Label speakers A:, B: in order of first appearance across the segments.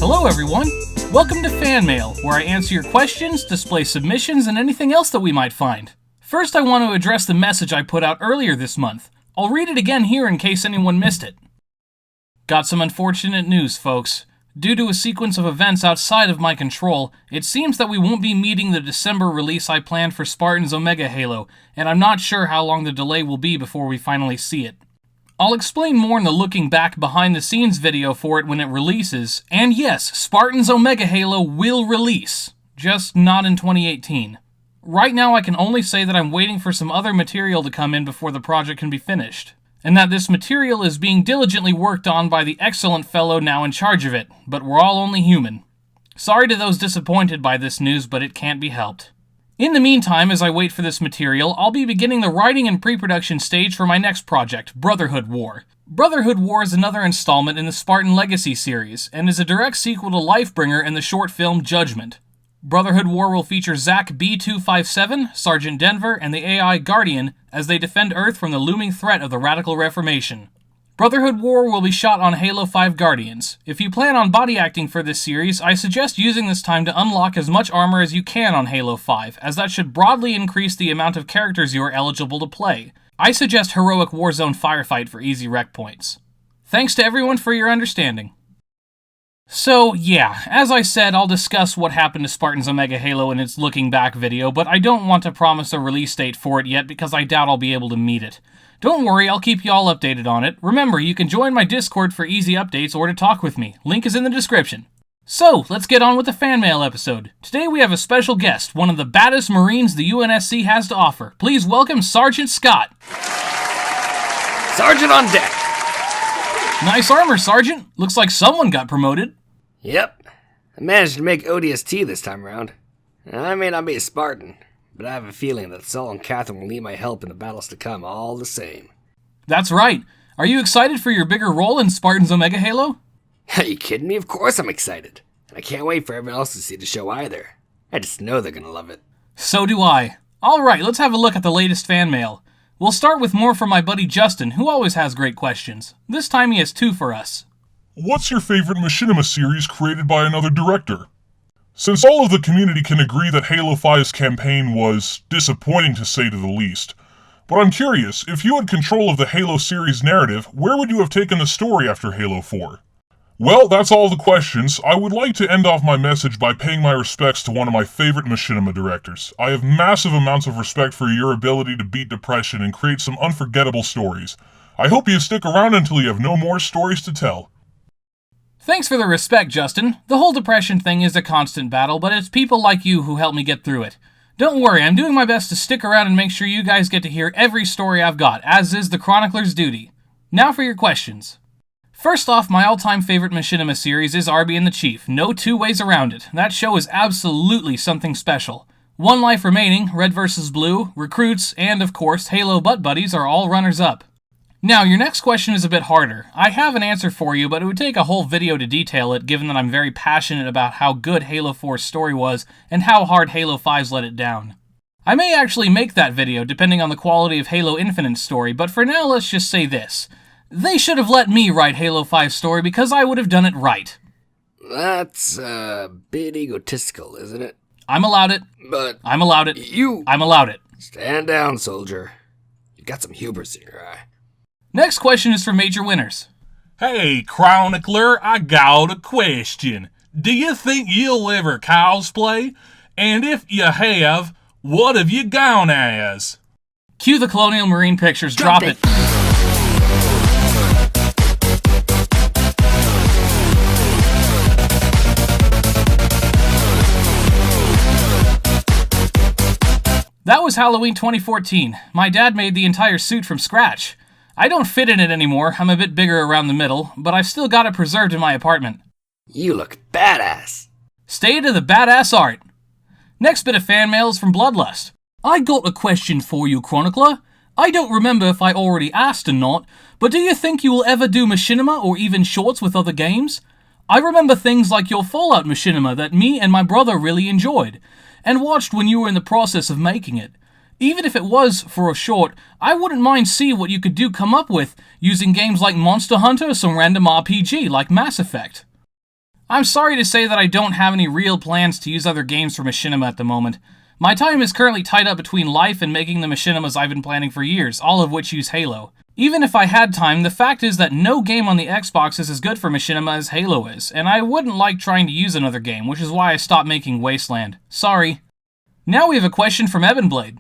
A: Hello everyone! Welcome to Fan Mail, where I answer your questions, display submissions, and anything else that we might find. First, I want to address the message I put out earlier this month. I'll read it again here in case anyone missed it. Got some unfortunate news, folks. Due to a sequence of events outside of my control, it seems that we won't be meeting the December release I planned for Spartan's Omega Halo, and I'm not sure how long the delay will be before we finally see it. I'll explain more in the looking back behind the scenes video for it when it releases, and yes, Spartan's Omega Halo will release, just not in 2018. Right now I can only say that I'm waiting for some other material to come in before the project can be finished, and that this material is being diligently worked on by the excellent fellow now in charge of it, but we're all only human. Sorry to those disappointed by this news, but it can't be helped. In the meantime, as I wait for this material, I'll be beginning the writing and pre-production stage for my next project, Brotherhood War. Brotherhood War is another installment in the Spartan Legacy series, and is a direct sequel to Lifebringer and the short film Judgment. Brotherhood War will feature Zach B-257, Sergeant Denver, and the AI Guardian as they defend Earth from the looming threat of the Radical Reformation. Brotherhood War will be shot on Halo 5 Guardians. If you plan on body acting for this series, I suggest using this time to unlock as much armor as you can on Halo 5, as that should broadly increase the amount of characters you are eligible to play. I suggest Heroic Warzone Firefight for easy rec points. Thanks to everyone for your understanding. So, yeah, as I said, I'll discuss what happened to Spartan's Omega Halo in its looking back video, but I don't want to promise a release date for it yet because I doubt I'll be able to meet it. Don't worry, I'll keep you all updated on it. Remember, you can join my Discord for easy updates or to talk with me. Link is in the description. So, let's get on with the fan mail episode. Today we have a special guest, one of the baddest Marines the UNSC has to offer. Please welcome Sergeant Scott.
B: Sergeant on deck.
A: Nice armor, Sergeant. Looks like someone got promoted.
B: Yep. I managed to make ODST this time around. I may not be a Spartan, but I have a feeling that Saul and Catherine will need my help in the battles to come all the same.
A: That's right. Are you excited for your bigger role in Spartan's Omega Halo?
B: Are you kidding me? Of course I'm excited. And I can't wait for everyone else to see the show either. I just know they're gonna love it.
A: So do I. Alright, let's have a look at the latest fan mail. We'll start with more from my buddy Justin, who always has great questions. This time he has two for us.
C: What's your favorite Machinima series created by another director? Since all of the community can agree that Halo 5's campaign was disappointing to say to the least, but I'm curious, if you had control of the Halo series narrative, where would you have taken the story after Halo 4? Well, that's all the questions. I would like to end off my message by paying my respects to one of my favorite Machinima directors. I have massive amounts of respect for your ability to beat depression and create some unforgettable stories. I hope you stick around until you have no more stories to tell.
A: Thanks for the respect, Justin. The whole depression thing is a constant battle, but it's people like you who help me get through it. Don't worry, I'm doing my best to stick around and make sure you guys get to hear every story I've got, as is the Chronicler's duty. Now for your questions. First off, my all-time favorite Machinima series is Arby and the Chief. No two ways around it. That show is absolutely something special. One Life Remaining, Red vs. Blue, Recruits, and of course, Halo Butt Buddies are all runners-up. Now, your next question is a bit harder. I have an answer for you, but it would take a whole video to detail it, given that I'm very passionate about how good Halo 4's story was, and how hard Halo 5's let it down. I may actually make that video, depending on the quality of Halo Infinite's story, but for now, let's just say this. They should have let me write Halo 5's story because I would have done it right.
B: That's a bit egotistical, isn't it?
A: I'm allowed it.
B: But
A: I'm allowed it. I'm allowed it.
B: Stand down, soldier. You got some hubris in your eye.
A: Next question is for Major Winners.
D: Hey, Chronicler, I got a question. Do you think you'll ever cosplay? And if you have, what have you gone as?
A: Cue the Colonial Marine pictures, drop it. That was Halloween 2014. My dad made the entire suit from scratch. I don't fit in it anymore, I'm a bit bigger around the middle, but I've still got it preserved in my apartment.
B: You look badass.
A: State of the badass art. Next bit of fan mail is from Bloodlust. I got a question for you, Chronicler. I don't remember if I already asked or not, but do you think you will ever do Machinima or even shorts with other games? I remember things like your Fallout Machinima that me and my brother really enjoyed, and watched when you were in the process of making it. Even if it was for a short, I wouldn't mind see what you could come up with using games like Monster Hunter or some random RPG like Mass Effect. I'm sorry to say that I don't have any real plans to use other games for Machinima at the moment. My time is currently tied up between life and making the Machinimas I've been planning for years, all of which use Halo. Even if I had time, the fact is that no game on the Xbox is as good for Machinima as Halo is, and I wouldn't like trying to use another game, which is why I stopped making Wasteland. Sorry. Now we have a question from Evanblade.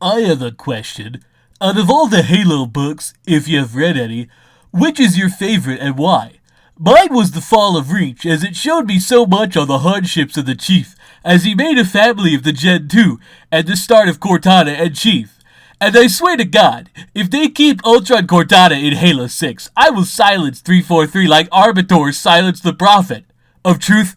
E: I have a question. Out of all the Halo books, if you've read any, which is your favorite and why? Mine was The Fall of Reach, as it showed me so much on the hardships of the Chief, as he made a family of the Gen 2, and the start of Cortana and Chief. And I swear to God, if they keep Ultron Cortana in Halo 6, I will silence 343 like Arbiter silenced the Prophet. Of truth?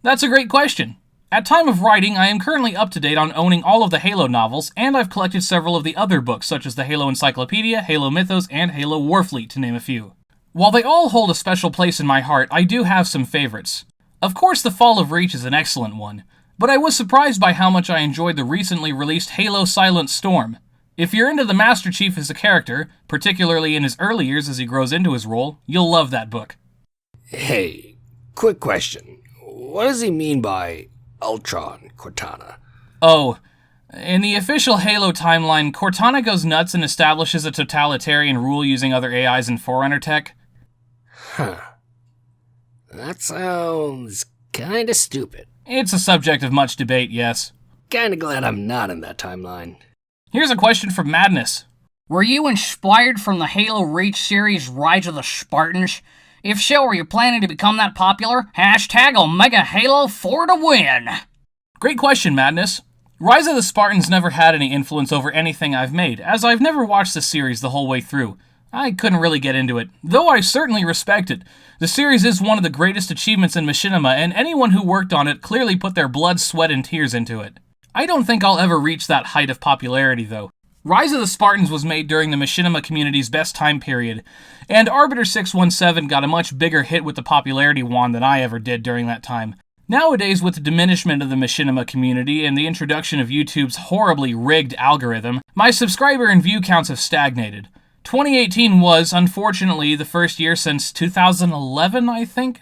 A: That's a great question. At time of writing, I am currently up to date on owning all of the Halo novels, and I've collected several of the other books, such as the Halo Encyclopedia, Halo Mythos, and Halo Warfleet, to name a few. While they all hold a special place in my heart, I do have some favorites. Of course, The Fall of Reach is an excellent one, but I was surprised by how much I enjoyed the recently released Halo Silent Storm. If you're into the Master Chief as a character, particularly in his early years as he grows into his role, you'll love that book.
B: Hey, quick question. What does he mean by Ultron Cortana?
A: Oh, in the official Halo timeline, Cortana goes nuts and establishes a totalitarian rule using other AIs and Forerunner tech.
B: Huh. That sounds kinda stupid.
A: It's a subject of much debate, yes.
B: Kinda glad I'm not in that timeline.
A: Here's a question from Madness.
F: Were you inspired from the Halo Reach series Rise of the Spartans? If so, are you planning to become that popular? Hashtag Omega Halo 4 to win!
A: Great question, Madness. Rise of the Spartans never had any influence over anything I've made, as I've never watched the series the whole way through. I couldn't really get into it, though I certainly respect it. The series is one of the greatest achievements in Machinima, and anyone who worked on it clearly put their blood, sweat, and tears into it. I don't think I'll ever reach that height of popularity, though. Rise of the Spartans was made during the Machinima community's best time period, and Arbiter 617 got a much bigger hit with the popularity wand than I ever did during that time. Nowadays, with the diminishment of the Machinima community and the introduction of YouTube's horribly rigged algorithm, my subscriber and view counts have stagnated. 2018 was, unfortunately, the first year since 2011, I think,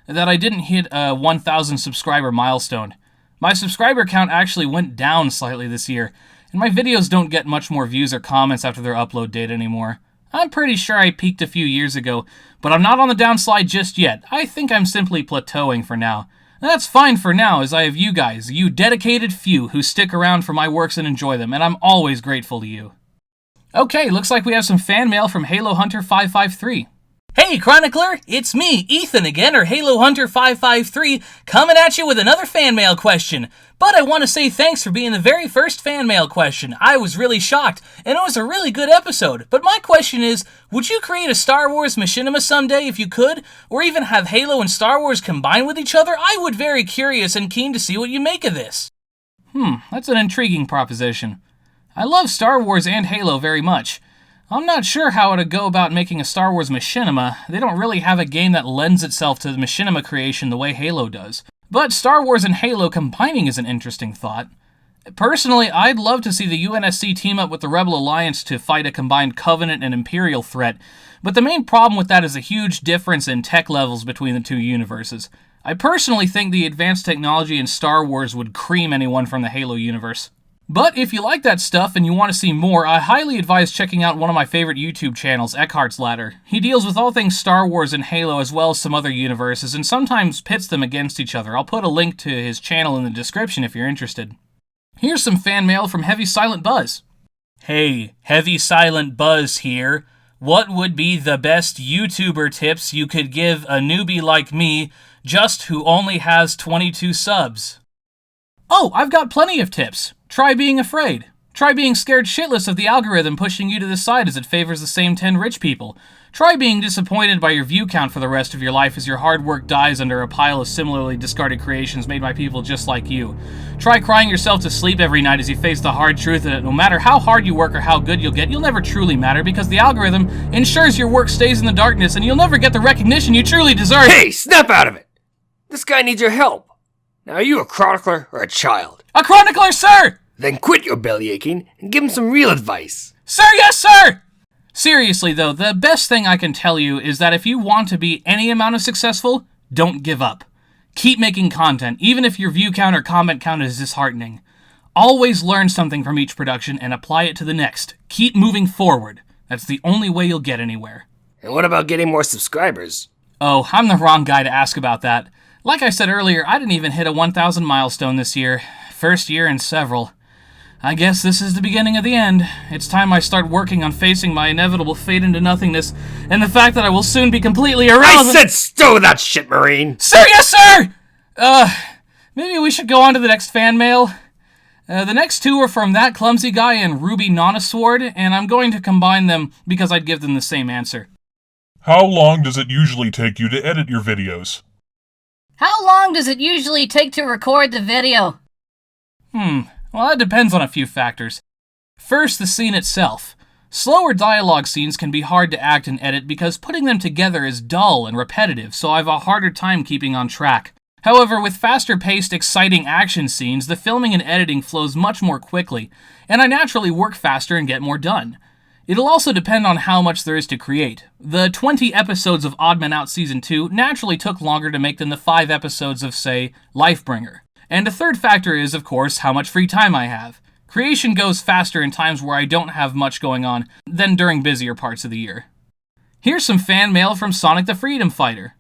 A: that I didn't hit a 1,000 subscriber milestone. My subscriber count actually went down slightly this year, and my videos don't get much more views or comments after their upload date anymore. I'm pretty sure I peaked a few years ago, but I'm not on the downslide just yet. I think I'm simply plateauing for now. That's fine for now, as I have you guys, you dedicated few who stick around for my works and enjoy them, and I'm always grateful to you. Okay, looks like we have some fan mail from Halo Hunter 553.
E: Hey, Chronicler, it's me, Ethan again, or Halo Hunter 553, coming at you with another fan mail question. But I want to say thanks for being the very first fan mail question. I was really shocked, and it was a really good episode. But my question is, would you create a Star Wars Machinima someday if you could? Or even have Halo and Star Wars combine with each other? I would very curious and keen to see what you make of this.
A: That's an intriguing proposition. I love Star Wars and Halo very much. I'm not sure how it'd go about making a Star Wars Machinima. They don't really have a game that lends itself to the Machinima creation the way Halo does. But Star Wars and Halo combining is an interesting thought. Personally, I'd love to see the UNSC team up with the Rebel Alliance to fight a combined Covenant and Imperial threat, but the main problem with that is a huge difference in tech levels between the two universes. I personally think the advanced technology in Star Wars would cream anyone from the Halo universe. But if you like that stuff and you want to see more, I highly advise checking out one of my favorite YouTube channels, Eckhart's Ladder. He deals with all things Star Wars and Halo as well as some other universes and sometimes pits them against each other. I'll put a link to his channel in the description if you're interested. Here's some fan mail from Heavy Silent Buzz.
E: Hey, Heavy Silent Buzz here. What would be the best YouTuber tips you could give a newbie like me, just who only has 22 subs?
A: Oh, I've got plenty of tips. Try being afraid. Try being scared shitless of the algorithm pushing you to the side as it favors the same 10 rich people. Try being disappointed by your view count for the rest of your life as your hard work dies under a pile of similarly discarded creations made by people just like you. Try crying yourself to sleep every night as you face the hard truth that no matter how hard you work or how good you'll get, you'll never truly matter because the algorithm ensures your work stays in the darkness and you'll never get the recognition you truly deserve.
B: Hey, snap out of it! This guy needs your help. Now, are you a chronicler or a child?
A: A chronicler, sir!
B: Then quit your belly aching and give him some real advice.
A: Sir, yes, sir! Seriously, though, the best thing I can tell you is that if you want to be any amount of successful, Don't give up. Keep making content, even if your view count or comment count is disheartening. Always learn something from each production and apply it to the next. Keep moving forward. That's the only way you'll get anywhere.
B: And what about getting more subscribers?
A: Oh, I'm the wrong guy to ask about that. Like I said earlier, I didn't even hit a 1,000 milestone this year. First year in several. I guess this is the beginning of the end. It's time I start working on facing my inevitable fade into nothingness, and the fact that I will soon be completely irrelevant.
B: I said stow that shit, Marine!
A: Sir, yes, sir! Maybe we should go on to the next fan mail. The next two are from That Clumsy Guy and Ruby Nonisword, and I'm going to combine them because I'd give them the same answer.
C: How long does it usually take you to edit your videos?
G: How long does it usually take to record the video?
A: Well, that depends on a few factors. First, the scene itself. Slower dialogue scenes can be hard to act and edit because putting them together is dull and repetitive, so I have a harder time keeping on track. However, with faster-paced, exciting action scenes, the filming and editing flows much more quickly, and I naturally work faster and get more done. It'll also depend on how much there is to create. The 20 episodes of Odd Men Out Season 2 naturally took longer to make than the 5 episodes of, say, Lifebringer. And a third factor is, of course, how much free time I have. Creation goes faster in times where I don't have much going on than during busier parts of the year. Here's some fan mail from Sonic the Freedom Fighter.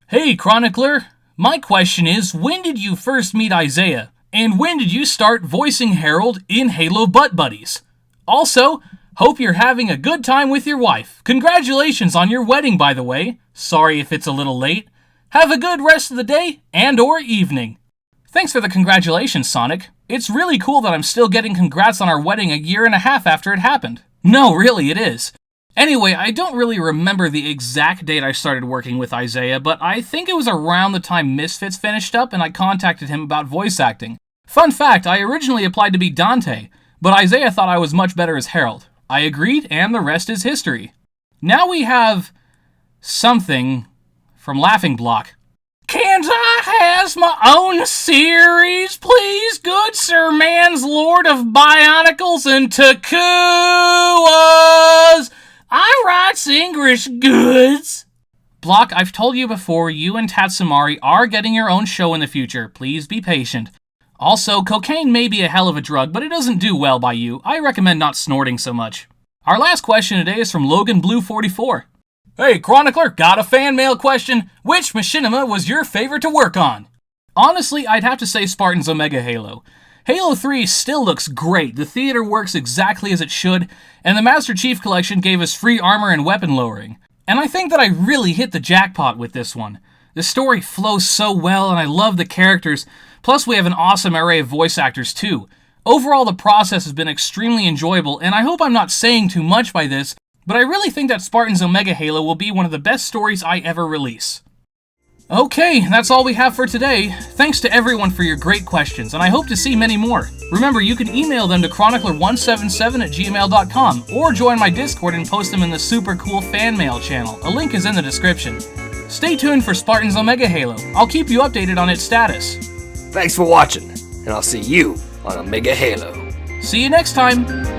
A: Hey, Chronicler! My question is, when did you first meet Isaiah? And when did you start voicing Harold in Halo Butt Buddies? Also, hope you're having a good time with your wife. Congratulations on your wedding, by the way. Sorry if it's a little late. Have a good rest of the day and or evening. Thanks for the congratulations, Sonic. It's really cool that I'm still getting congrats on our wedding a year and a half after it happened. No, really, it is. Anyway, I don't really remember the exact date I started working with Isaiah, but I think it was around the time Misfits finished up and I contacted him about voice acting. Fun fact, I originally applied to be Dante, but Isaiah thought I was much better as Harold. I agreed, and the rest is history. Now we have something from Laughing Block. Can't I has my own series, please, good Sir Man's Lord of Bionicles and Takuas? I writes English goods. Block, I've told you before, you and Tatsumari are getting your own show in the future. Please be patient. Also, cocaine may be a hell of a drug, but it doesn't do well by you. I recommend not snorting so much. Our last question today is from Logan Blue 44. Hey, Chronicler, got a fan mail question. Which machinima was your favorite to work on? Honestly, I'd have to say Spartan's Omega Halo. Halo 3 still looks great, the theater works exactly as it should, and the Master Chief Collection gave us free armor and weapon lowering. And I think that I really hit the jackpot with this one. The story flows so well, and I love the characters, plus we have an awesome array of voice actors too. Overall, the process has been extremely enjoyable, and I hope I'm not saying too much by this, but I really think that Spartan's Omega Halo will be one of the best stories I ever release. Okay, that's all we have for today. Thanks to everyone for your great questions, and I hope to see many more. Remember, you can email them to chronicler177@gmail.com, or join my Discord and post them in the super cool fan mail channel. A link is in the description. Stay tuned for Spartan's Omega Halo. I'll keep you updated on its status.
B: Thanks for watching, and I'll see you on Omega Halo.
A: See you next time!